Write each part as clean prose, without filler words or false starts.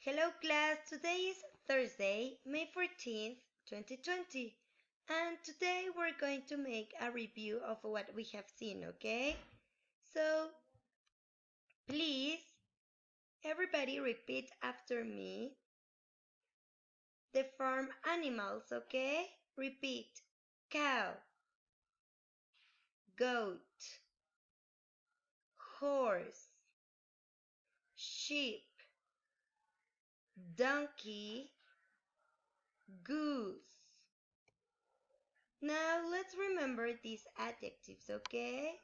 Hello class, today is Thursday, May 14th, 2020, and today we're going to make a review of what we have seen, okay? So, please, everybody repeat after me the farm animals, okay? Repeat: cow, goat, horse, sheep, donkey, goose. Now let's remember these adjectives, okay?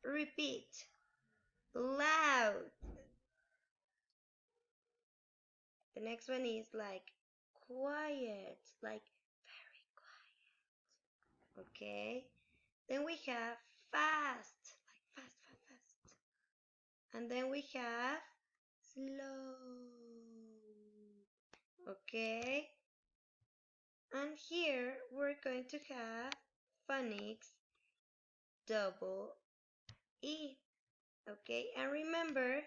Repeat: loud. The next one is like quiet, like very quiet. Okay. Then we have fast, like fast. And then we have slow. Okay. And here we're going to have phonics double E. Okay. And remember,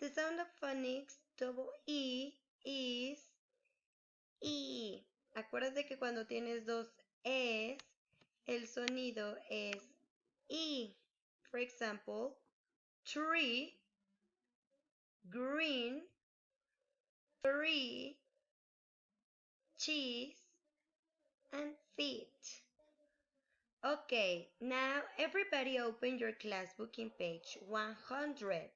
the sound of phonics double E is E. Acuérdate que cuando tienes dos Es, el sonido es E. For example, tree, green, tree, cheese, and feet. Okay, now everybody open your class book in page 100.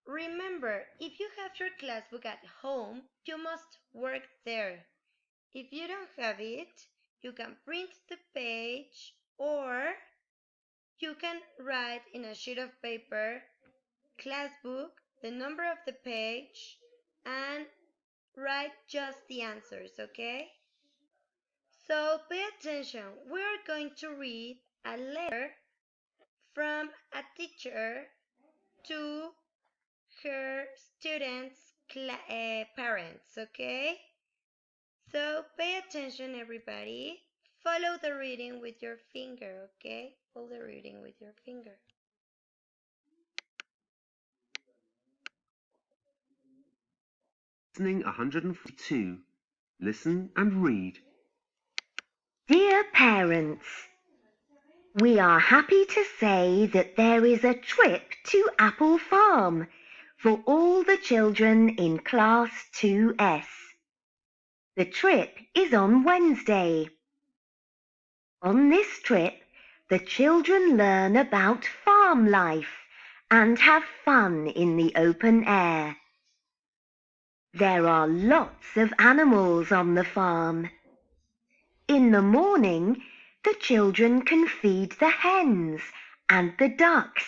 Remember, if you have your class book at home, you must work there. If you don't have it, you can print the page or you can write in a sheet of paper, class book, the number of the page, and write just the answers, okay? So pay attention. We are going to read a letter from a teacher to her students' parents, okay? So pay attention, everybody. Follow the reading with your finger, okay? Follow the reading with your finger. Listening 142. Listen and read. Dear parents, we are happy to say that there is a trip to Apple Farm for all the children in Class 2S. The trip is on Wednesday. On this trip, the children learn about farm life and have fun in the open air. There are lots of animals on the farm. In the morning, the children can feed the hens and the ducks.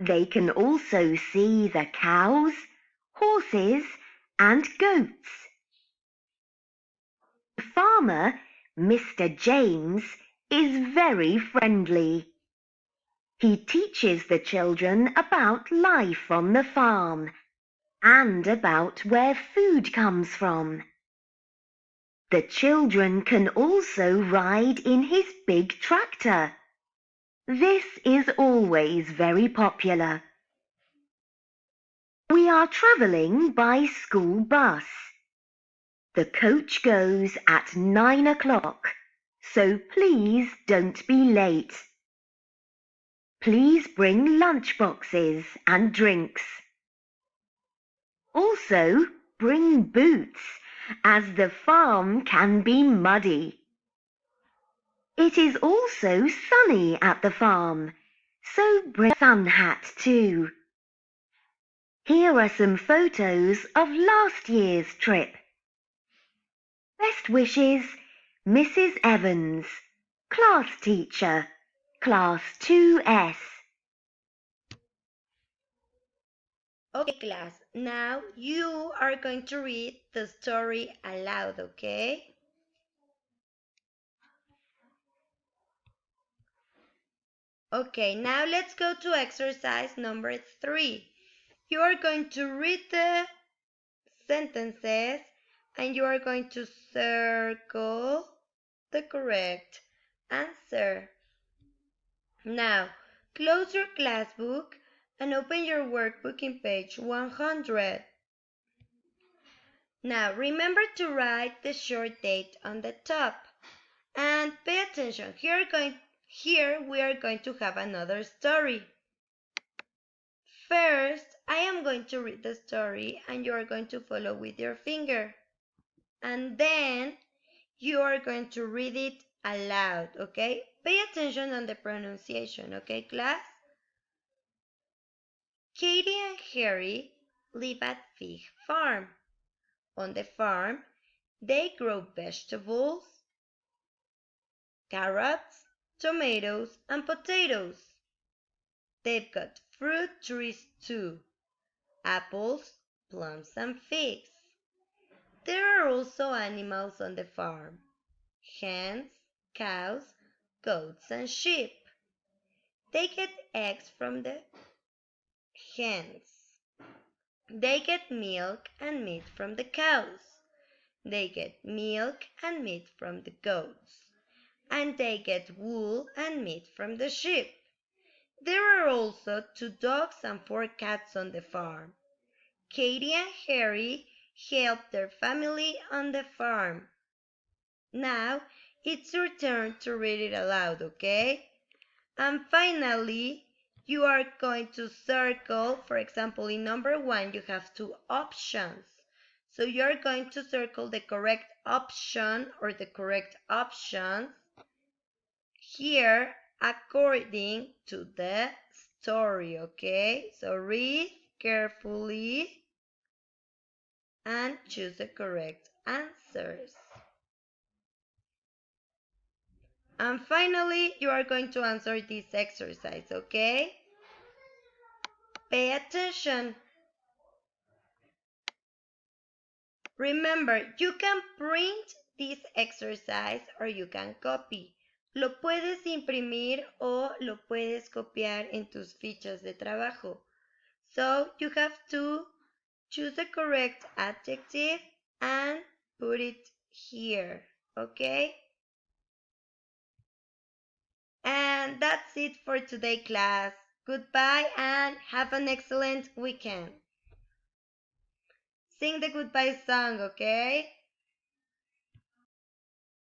They can also see the cows, horses, and goats. The farmer, Mr. James, is very friendly. He teaches the children about life on the farm and about where food comes from. The children can also ride in his big tractor. This is always very popular. We are travelling by school bus. The coach goes at 9 o'clock, so please don't be late. Please bring lunch boxes and drinks. Also, bring boots, as the farm can be muddy. It is also sunny at the farm, so bring a sun hat too. Here are some photos of last year's trip. Best wishes, Mrs. Evans, class teacher, class 2S. Okay, class, now you are going to read the story aloud, okay? Okay, now let's go to exercise number 3. You are going to read the sentences and you are going to circle the correct answer. Now, close your class book and open your workbook in page 100. Now remember to write the short date on the top. And pay attention, here we are going to have another story. First, I am going to read the story and you are going to follow with your finger. And then you are going to read it aloud, okay? Pay attention on the pronunciation, okay, class? Katie and Harry live at Fig Farm. On the farm, they grow vegetables, carrots, tomatoes, and potatoes. They've got fruit trees too, apples, plums, and figs. There are also animals on the farm, hens, cows, goats, and sheep. They get eggs from the hens. They get milk and meat from the cows. They get milk and meat from the goats. And they get wool and meat from the sheep. There are also 2 dogs and 4 cats on the farm. Katie and Harry help their family on the farm. Now, it's your turn to read it aloud, okay? And finally, you are going to circle, for example, in number 1, you have 2 options. So you're going to circle the correct option or the correct options here according to the story, okay? So read carefully and choose the correct answers. And finally, you are going to answer this exercise, okay? Pay attention. Remember, you can print this exercise or you can copy. Lo puedes imprimir o lo puedes copiar en tus fichas de trabajo. So you have to choose the correct adjective and put it here, okay? And that's it for today, class. Goodbye and have an excellent weekend. Sing the goodbye song, okay?